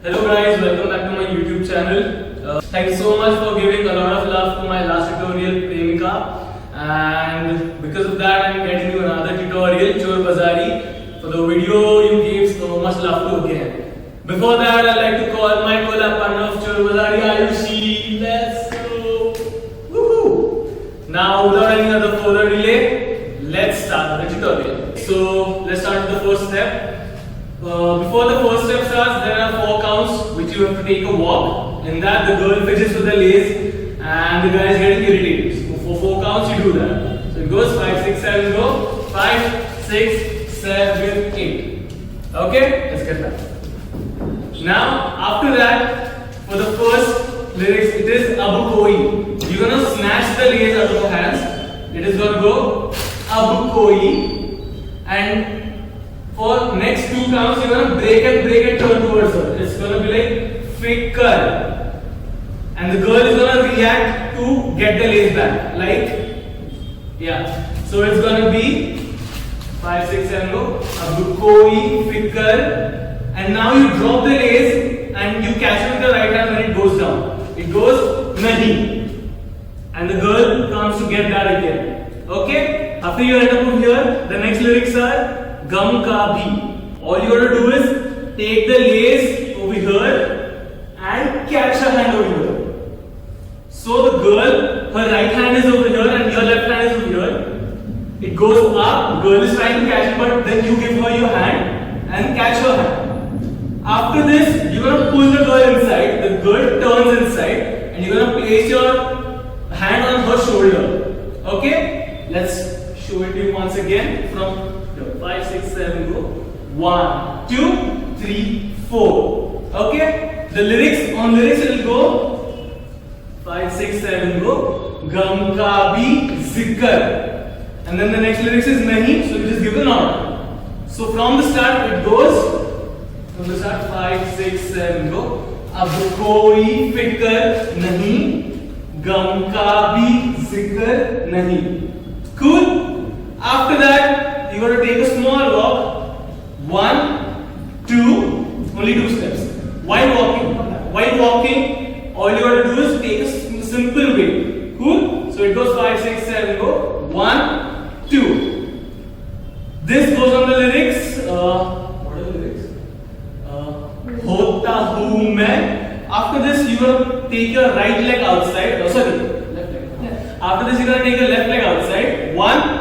Hello guys, welcome back to my YouTube channel. Thank you so much for giving a lot of love to my last tutorial, Premika. And because of that, I'm getting you another tutorial, Chor Bazari, for the video you gave so much love to again. Before that, I'd like to call my collab partner of Chor Bazari, Ayushi. Let's go! Woohoo! Now, without any other further delay, let's start the tutorial. So, let's start with the first step. Before the first step starts, there are 4 counts which you have to take a walk. In that, the girl fidgets with the lace and the guy is getting irritated. So for 4 counts, you do that. So it goes 5, 6, 7, go. 5, 6, 7, 8. Okay? Let's get that. Now, after that, for the first lyrics, it is Abu Koi. You're gonna snatch the lace out of your hands. It is gonna go Abu Koi. And for next 2 counts, you're gonna break and turn towards her. It's gonna be like fikr, and the girl is gonna react to get the lace back. Like, yeah. So it's gonna be 5, 6, 7, go. Abu koi fikr, and now you drop the lace and you catch it with the right hand when it goes down. It goes nahi, and the girl comes to get that again. Okay. After you end up over here, the next lyrics are Gum ka bhi. All you gotta do is take the lace over here and catch her hand over here. So the girl, her right hand is over here and your left hand is over here. It goes up, girl is trying to catch it, but then you give her your hand and catch her hand. After this, you're gonna pull the girl inside, the girl turns inside, and you're gonna place your hand on her shoulder. Okay? Let's show it to you once again from 5, 6, 7, go. 1, 2, 3, 4. Okay? The lyrics it will go 5, 6, 7, go. Gum ka bhi zikr. And then the next lyrics is nahi, so you just give the nod. So from the start it goes, from the start 5, 6, 7, go. Ab koi fikr nahi, gum ka bhi zikr nahi. Cool? After that, you got to take a small walk. 1, 2, only 2 steps. While walking, all you got to do is take a simple way. Cool? So it goes 5, 6, 7, go. 1, 2. This goes on the lyrics. What are the lyrics? Hota hu main. After this, you got to take your right leg outside. Oh, sorry, left leg. After this, you got to take your left leg outside. 1.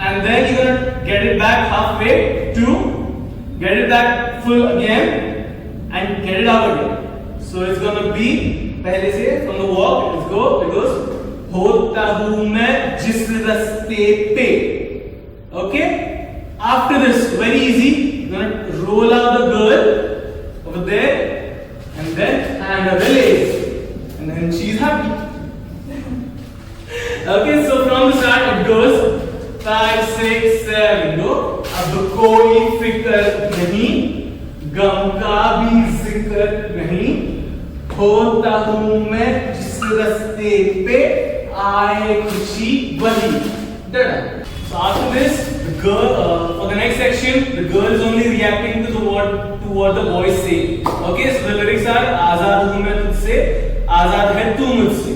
And then you're gonna get it back halfway, 2, get it back full again, and get it out again. So it's gonna be, pehle se from the walk, it goes, hota hu main jis raste pe. Okay? After this, very easy, you're gonna roll out the girl over there, and then hand her the lace, and then she's happy. Okay, so from the start it goes 5, 6, 7, go. Ab koi fikr nahi, gum ka bhi zikr nahi, hota hu main jis raste pe aaye khushi wali. Done. So after this, the girl, for the next section, the girl is only reacting to what the boys say. Okay, so the lyrics are Azad hu main tujhse, Azad hai tu mujhse.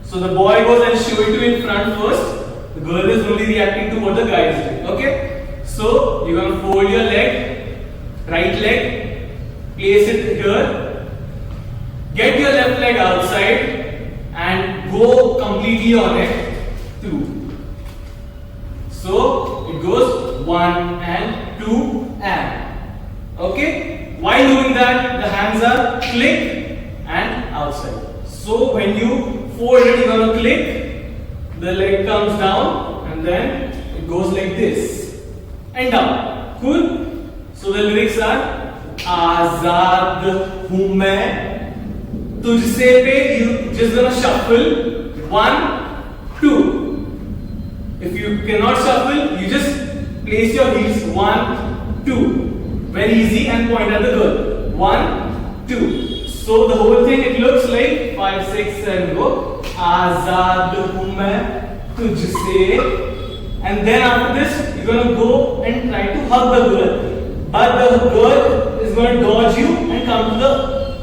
So the boy goes and show it to in front first. The girl is only reacting to what the guy is doing. Okay? So you're gonna fold your leg, right leg, place it here, get your left leg outside, and go completely on it. 2. So it goes 1 and 2 and. Okay? While doing that, the hands are click and outside. So when you fold it, you're gonna click. The leg comes down and then it goes like this and down. Cool? So the lyrics are Azad hu main tujhse pe. You just gonna shuffle 1, 2. If you cannot shuffle, you just place your heels 1, 2. Very easy, and point at the girl. 1, 2. So the whole thing it looks like 5, 6, 7, go. Azad hu main tujhse, and then after this you're gonna go and try to hug the girl, but the girl is going to dodge you and come to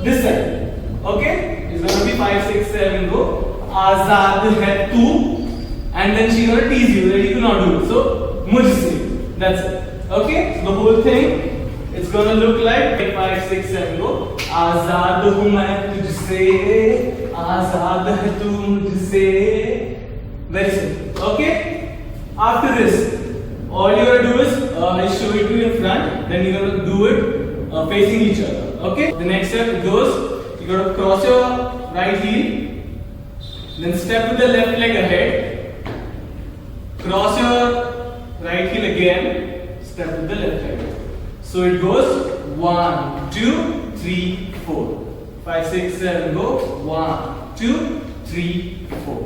this side. Okay? It's going to be 5, 6, 7, go. Azad hai tu. And then she's going to tease you that you cannot do it. So, mujhse. That's it. Okay? So the whole thing, it's going to look like 5, 6, 7, go. Azad hu main tujhse. Azad hai tu mujhse. Very simple. Okay? After this, all you gotta do is I'll show it to you in front, then you're gonna do it facing each other. Okay? The next step goes, you gotta cross your right heel, then step with the left leg ahead, cross your right heel again, step with the left leg. So it goes 1, 2, 3, 4. 5, 6, 7, go. 1, 2, 3, 4.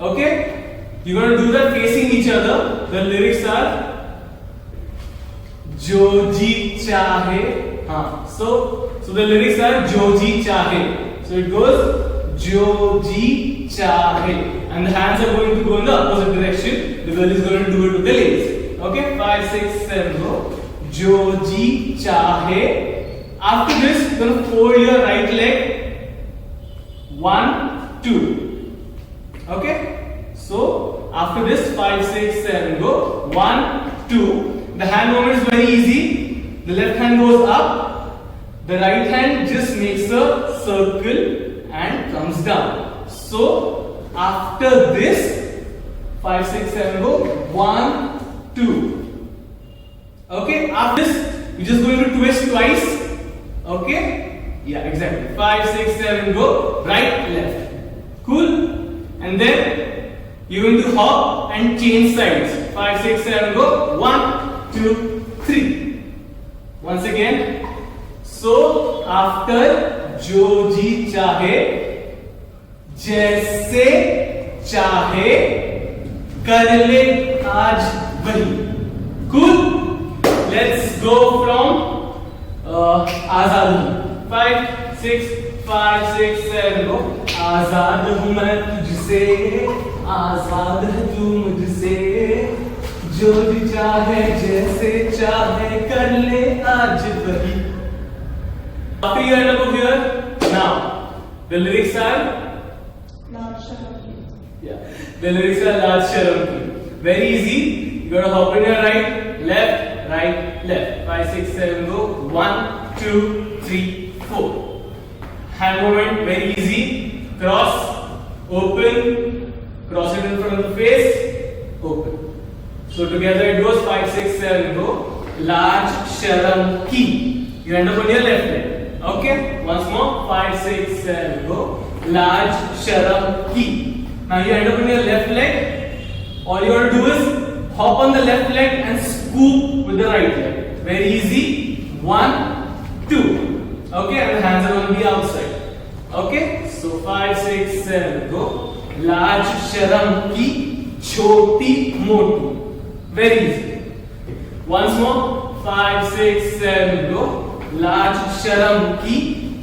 Okay? You're going to do that facing each other. The lyrics are Jo ji chahe. So the lyrics are Jo ji chahe. So it goes Jo ji chahe. And the hands are going to go in the opposite direction. The girl is going to do it with the legs. Okay? 5, 6, 7, go. Jo ji chahe. After this, you're going to fold your right leg. 1, 2. Okay? So, after this, 5, 6, 7, go. 1, 2. The hand movement is very easy. The left hand goes up. The right hand just makes a circle and comes down. So, after this, 5, 6, 7, go. 1, 2. Okay? After this, you're just going to twist twice. Okay? Yeah, exactly. 5, 6, 7, go. Right, left. Cool? And then, you're going to hop and change sides. 5, 6, 7, go. 1, 2, 3. Once again. So, after Jo ji chahe, jaise chahe, kar le aaj wahi. Cool? Let's go from Azad. 5, 6, 5, 6, 7, go. Azad hu main tujhse. आजाद है तू मुझसे जो भी चाहे जैसे चाहे कर ले आज वही. After you end up here, now the lyrics are the lyrics are Laaj Sharam Ki. Very easy. You gotta hop in your right, left. 5, 6, 7, go. 1, 2, 3, 4. Hand movement very easy. Cross, open. Cross it in front of the face, open. So together it goes 5, 6, 7, go. Laaj Sharam Ki. You end up on your left leg. Okay? Once more. 5, 6, 7, go. Laaj Sharam Ki. Now you end up on your left leg. All you have to do is hop on the left leg and scoop with the right leg. Very easy. 1, 2. Okay? And the hands are going to be outside. Okay? So 5, 6, 7, go. लाज शर्म की छोटी मोटी. Very easy. Once more. 5, 6, 7, go. लाज शर्म की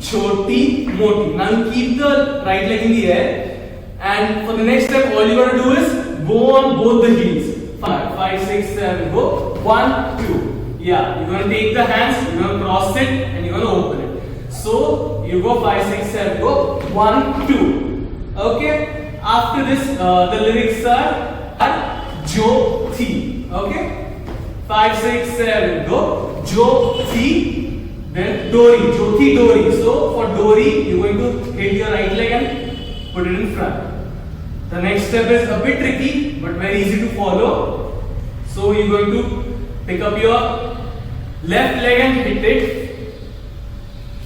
छोटी मोटी. Now you keep the right leg in the air, and for the next step, all you got to do is go on both the heels. 5, 6, 7, go. 1, 2. Yeah, you're going to take the hands, you're going to cross it, and you're going to open it. So you go 5, 6, 7, go. 1, 2. Okay? After this, the lyrics are Jo Thi. Okay? 5, 6, 7, go. Jo Thi. Then Dori. Jo Thi Dori. So for Dori, you're going to hit your right leg and put it in front. The next step is a bit tricky, but very easy to follow. So you're going to pick up your left leg and hit it.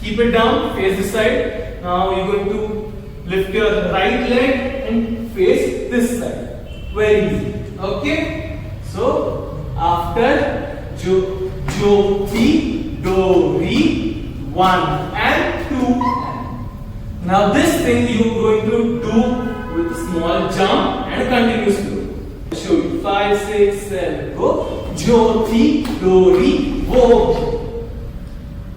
Keep it down, face this side. Now you're going to lift your right leg and face this side. Very easy. Okay? So, after Jo Thi Dori, 1 and 2. Now this thing you're going to do with a small jump and a continuous flow. I'll show you. 5, 6, 7, go. Jo Thi Dori, wo.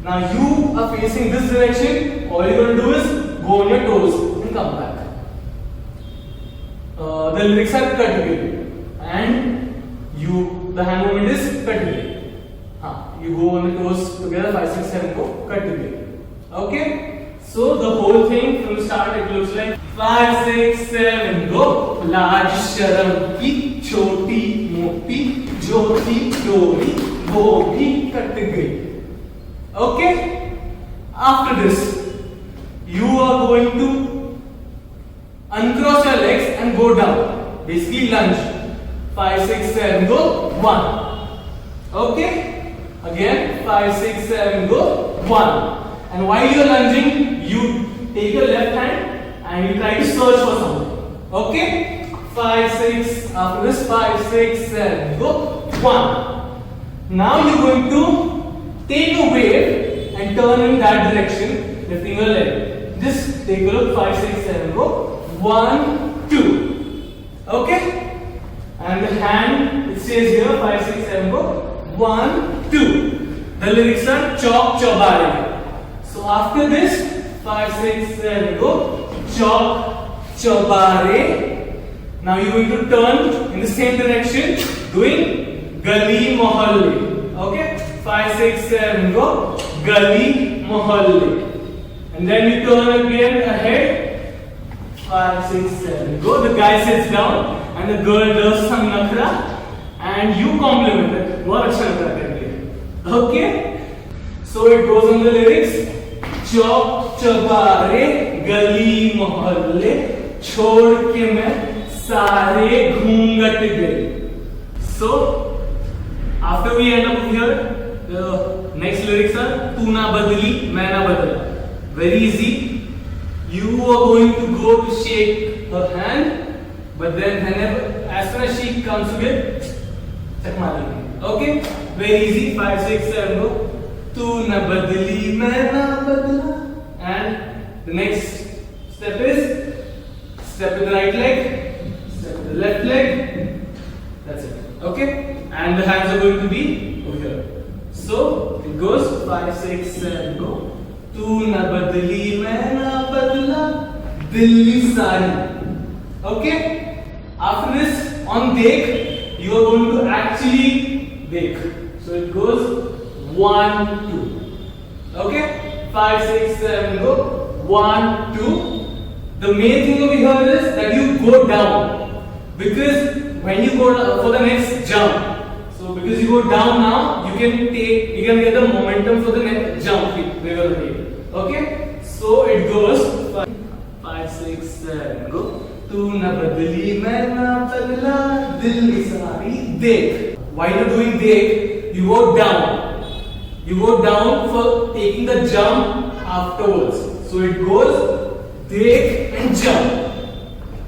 Now you are facing this direction. All you're going to do is go on your toes and come back. The lyrics are cultivated, and the hand movement is cultivated. You go go on the toes together. 5, 6, 7, go. Cut together. Okay. So the whole thing from the start it looks like 5, 6, 7, go. Large sharam ki choti moti jyoti dori wo bhi kat gayi. Okay. After this, you are going to uncross your legs and go down. Basically lunge. 5, 6, 7, go. 1. Okay. Again 5, 6, 7, go. 1. And while you are lunging, you take your left hand and you try to search for something. Okay? 5, 6, after this 5, 6, 7, go. 1. Now you're going to take a wave and turn in that direction, lifting your leg. Just take a look. 5, 6, 7, go. 1, 2. Okay? And the hand, it says here 5, 6, 7, go. 1, 2. The lyrics are chop chobare. So after this, 5, 6, 7, go. Chop chobare. Now you're going to turn in the same direction, doing gali mohalle. Okay? 5, 6, 7, go. Gali mohalle. And then you turn again ahead. 5, 6, 7, go. The guy sits down and the girl does some nakhra and you compliment it. What acha nakhra karke. Okay? So it goes on the lyrics. चौक चबारे गली मोहल्ले छोड़ के मैं सारे घूंघट गए. So after we end up here, the next lyrics are तू ना बदली मैं ना बदला. Very easy. You are going to go to shake her hand, but then whenever, as soon as she comes to it, check my leg. Okay? Very easy. 5, 6, 7, go. तू न बदली मैं ना बदला. And the next step is step with the right leg, step with the left leg. That's it. Okay? And the hands are going to be over here. So it goes 5, 6, 7, go. तू न बदली मैं ना बदला दिल्ली सारी. Okay? After this, on dekh, you are going to actually dekh. So it goes 1, 2. Okay? 5, 6, 7, go. 1, 2. The main thing over here is that you go down. Because when you go down for the next jump, so because you go down now, you can get the momentum for the next jump we're going to take. Okay? So it goes 5, 6, 7, go. तू न बदली मैं ना बदला दिल्ली सारी देख. While you're doing dekh, you go down. You go down for taking the jump afterwards. So it goes dekh and jump.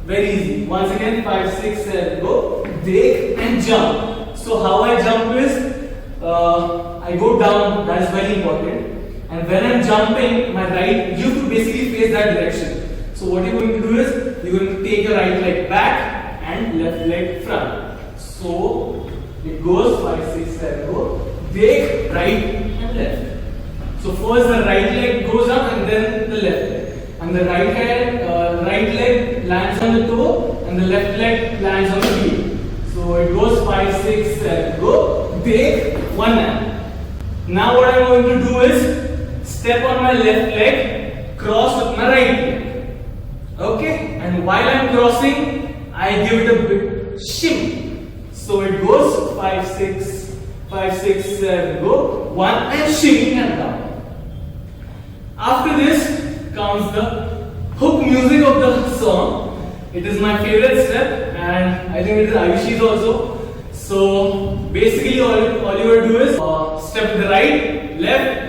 Very easy. Once again, 5, 6, 7, go. Dekh and jump. So how I jump is, I go down. That is very important. And when I'm jumping, my right, you have to basically face that direction. So what you're going to do is, you're going to take your right leg back and left leg front. So it goes 5, 6, 7, go. Dekh, right and left. So first the right leg goes up and then the left leg. And the right leg lands on the toe and the left leg lands on the heel. So it goes 5, 6, 7, go. Dekh, one hand. Now what I'm going to do is step on my left leg, cross with my right leg. Okay? And while I'm crossing, I give it a bit shimmy. So it goes 5, 6, 7, go. 1 and shimmy and down. After this comes the hook music of the song. It is my favorite step and I think it is Ayushi's also. So basically all you will do is step to the right, left.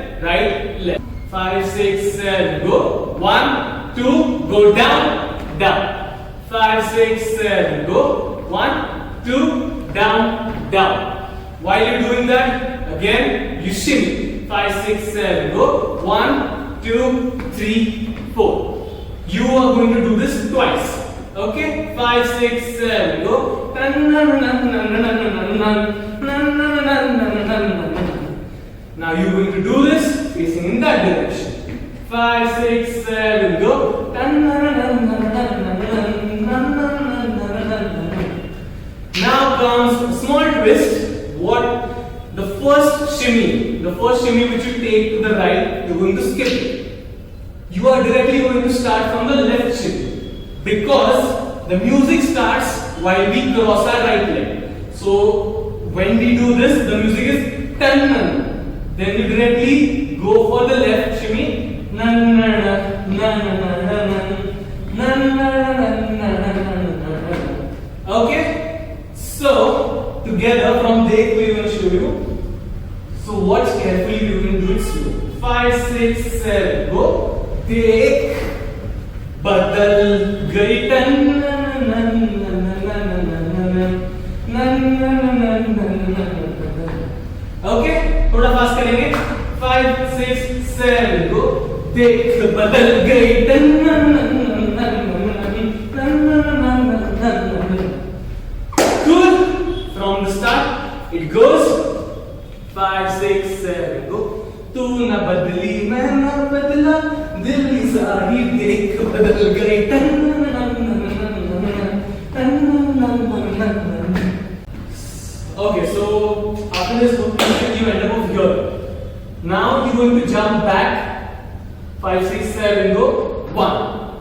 5, 6, 7, go. 1, 2, go down, down. 5, 6, 7, go. 1, 2, down. While you're doing that, again you shimmy. 5, 6, 7, go. 1, 2, 3, 4. You are going to do this twice. Okay? 5, 6, 7, go. Now you're going to do this facing in that direction. 5, 6, 7, go. Now comes a small twist. The first shimmy, the first shimmy which you take to the right, you're going to skip it. You are directly going to start from the left shimmy because the music starts while we cross our right leg. So when we do this, the music is tan nan. Then you directly go for the left shimmy. Nan nan nan nan nan nan nan nan. Okay? So together from there we're going to show you. So watch carefully, you can do it slow. 5, 6, 7, go. Take, badal gayi tan nan nan nan nan nan nan. Okay, थोड़ा fast करेंगे. 5, 6, 7, go. देख बदल गई tan nan nan nan nan. Good. From the start, it goes. 5, 6, 7, go. तू न बदली मैं न बदला दिल की सारी देख बदल गई tan nan nan nan. Okay, so after this you end up over here. Now you're going to jump back. 5, 6, 7, go. 1,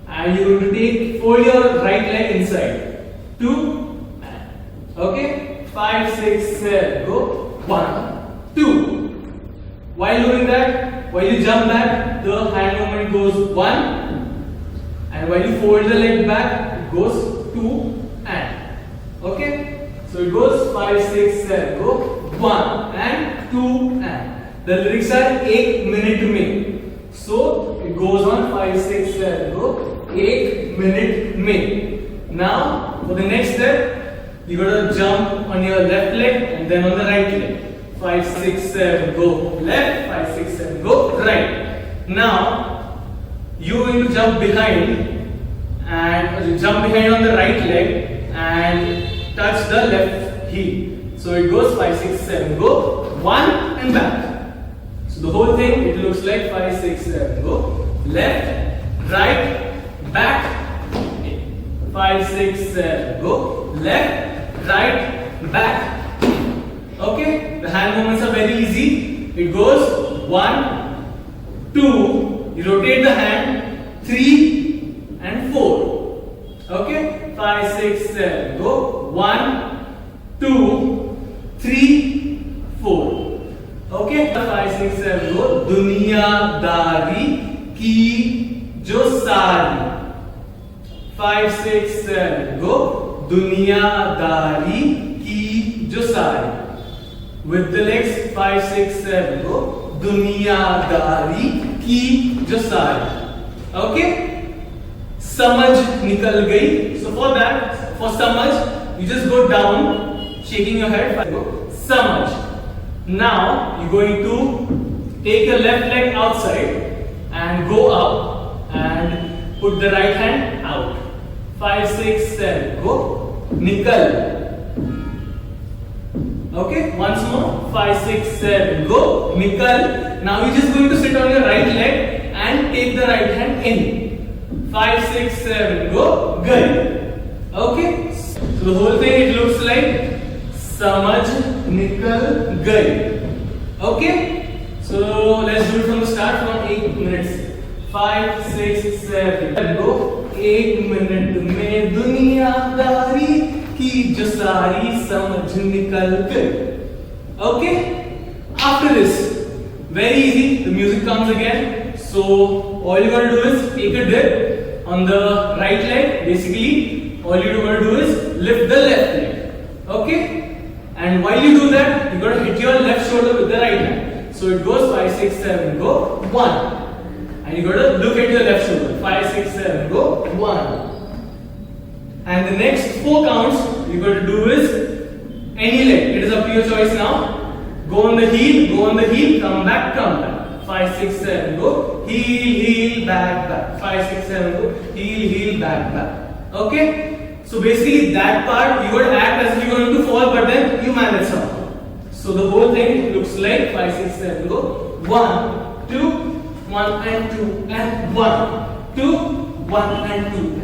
and you're going to fold your right leg inside. 2, okay. 5, 6, 7, go. 1, 2. While doing that, while you jump back, the hand movement goes 1, and while you fold the leg back, it goes 2 and. Okay? So it goes 5, 6, 7, go. 1 and 2 and. The lyrics are 8 minute mein. So it goes on 5, 6, 7, go. 8 minute mein. Now for the next step, you gotta jump on your left leg and then on the right leg. 5, 6, 7, go left, 5, 6, 7, go right. Now you're going to jump behind and jump behind on the right leg and touch the left heel. So it goes 5, 6, 7, go 1 and back. So the whole thing it looks like 5, 6, 7, go left, right, back, 5, 6, 7, go left, right, back. Okay, the hand movements are very easy. It goes 1, 2, you rotate the hand, 3 and 4. Okay, 5, 6, 7, go 1, 2, 3, 4. Okay, 5, 6, 7, go. दुनियादारी की जो सारी. 5, 6, 7, go. दुनियादारी की जो सारी. With the legs 5, 6, 7, go. दुनियादारी की जो सारी. Okay? समझ निकल गई. So for that, for समझ, you just go down, shaking your head. Go. समझ. Now you're going to take your left leg outside and go up and put the right hand out. 5, 6, 7, go. निकल. Okay, once more. 5, 6, 7, go. Nikal. Now you're just going to sit on your right leg and take the right hand in. 5, 6, 7, go. Gai. Okay. So the whole thing it looks like Samajh nikal gai. Okay. So let's do it from the start from 8 minutes. 5, 6, 7, go. 8 minute में दुनियादारी की जो सारी समझ निकल गई. Okay? After this, very easy, the music comes again. So all you gotta do is take a dip on the right leg. Basically, all you gotta do is lift the left leg. Okay? And while you do that, you gotta hit your left shoulder with the right hand. So it goes 5, 6, 7, go 1. And you gotta look at your left shoulder. 5, 6, 7, go 1. And the next 4 counts you got to do is any leg. It is up to your choice now. Go on the heel, come back, 5, 6, 7, go. Heel, back. 5, 6, 7, go. Heel, back. Okay? So basically that part you got to act as if you're going to fall, but then you manage somehow. So the whole thing looks like 5, 6, 7, go. 1, 2, 1 and 2 and 1, 2, 1 and 2.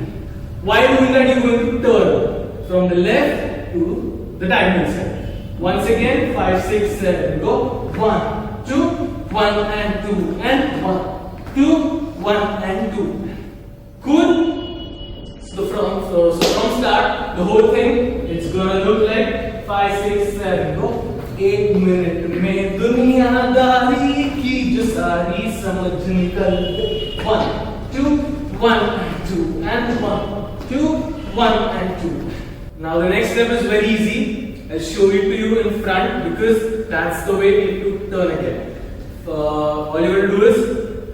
While doing that, you're going to turn from the left to the diagonal side. Once again, 5, 6, 7, go. 1, 1 and 2 and 1, 2, 1 and 2. Cool? So from start, the whole thing, it's gonna look like 5, 6, 7, go. 1 minute में दुनियादारी की जो सारी समझ निकल गई. 1, 2, 1 and 2 and 1, 2, 1 and 2. Now the next step is very easy. I'll show it to you in front because that's the way it to turn again. All you have to do is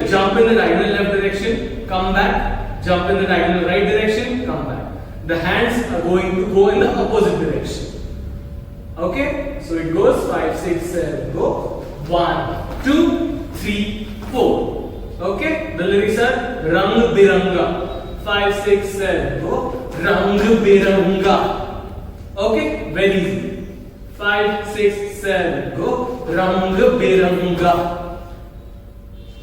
jump in the diagonal left direction, come back, jump in the diagonal right direction, come back. The hands are going to go in the opposite direction. Okay? So it goes 5, 6, 7, go. 1, 2, 3, 4. Okay? The lyrics are Rang Biranga. 5, 6, 7, go. Rang Biranga. Okay? Very easy. 5, 6, 7, go. Rang Biranga.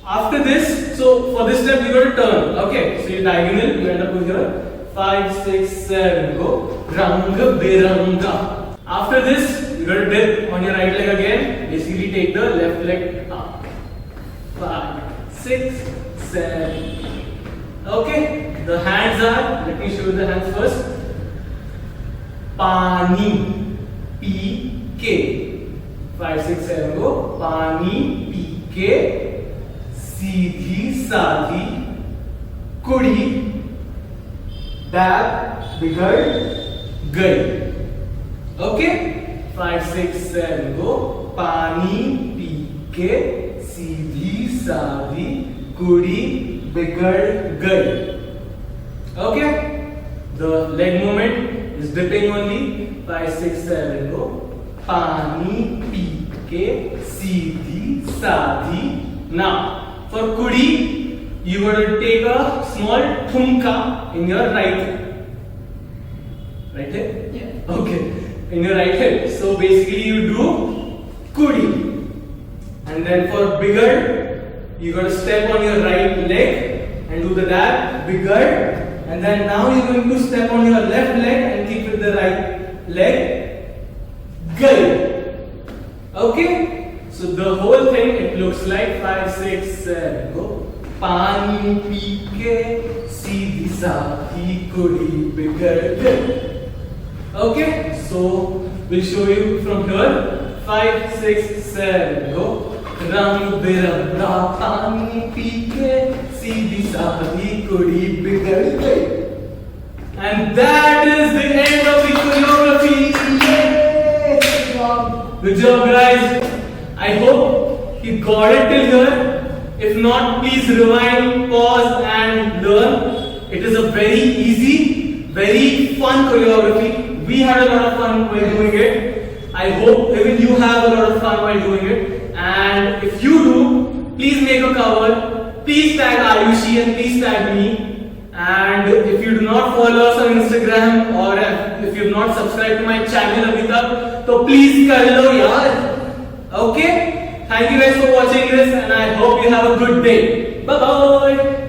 After this, so for this step you got to turn. Okay? So you diagonal, you end up with here. 5, 6, 7, go. Rang Biranga. After this, you got to dip on your right leg again. Basically, take the left leg up. 5, 6, 7. Okay. The hands are. Let me show you the hands first. Pani, P, K. 5, 6, 7. Go. Pani, P, K. सीधी साधी कुड़ी dab बिगड़ गई. Okay? 5, 6, 7, go. पानी P के सीधी साधी कुड़ी बिगड़ गई. Okay? The leg movement is dipping only. 5, 6, 7, go. पानी पी के सीधी साधी. Now, for kudi, you got to take a small thumka in your right hand. Right hand? Yeah. Okay. In your right hand. So basically you do kudi. And then for bigger, you got to step on your right leg and do the dab, bigger. And then now you're going to step on your left leg and keep with the right leg, gai. Okay? So the whole thing, it looks like 5, 6, 7, go. पानी P के सीधी साधी कुड़ी बिगड़ गई. Okay, so we'll show you from here. 5, 6, 7, go. रंग बिरंगा पानी P के सीधी साधी कुड़ी बिगड़ गई. And that is the end of the choreography. Yay! Good job, guys. I hope you got it till here. If not, please rewind, pause and learn. It is a very easy, very fun choreography. We had a lot of fun while doing it. I hope even you have a lot of fun while doing it. And if you do, please make a cover. Please tag Ayushi and please tag me. And if you do not follow us on Instagram or if you have not subscribed to my channel abhi tak, तो please कर लो यार. Okay? Thank you guys for watching this and I hope you have a good day. Bye bye.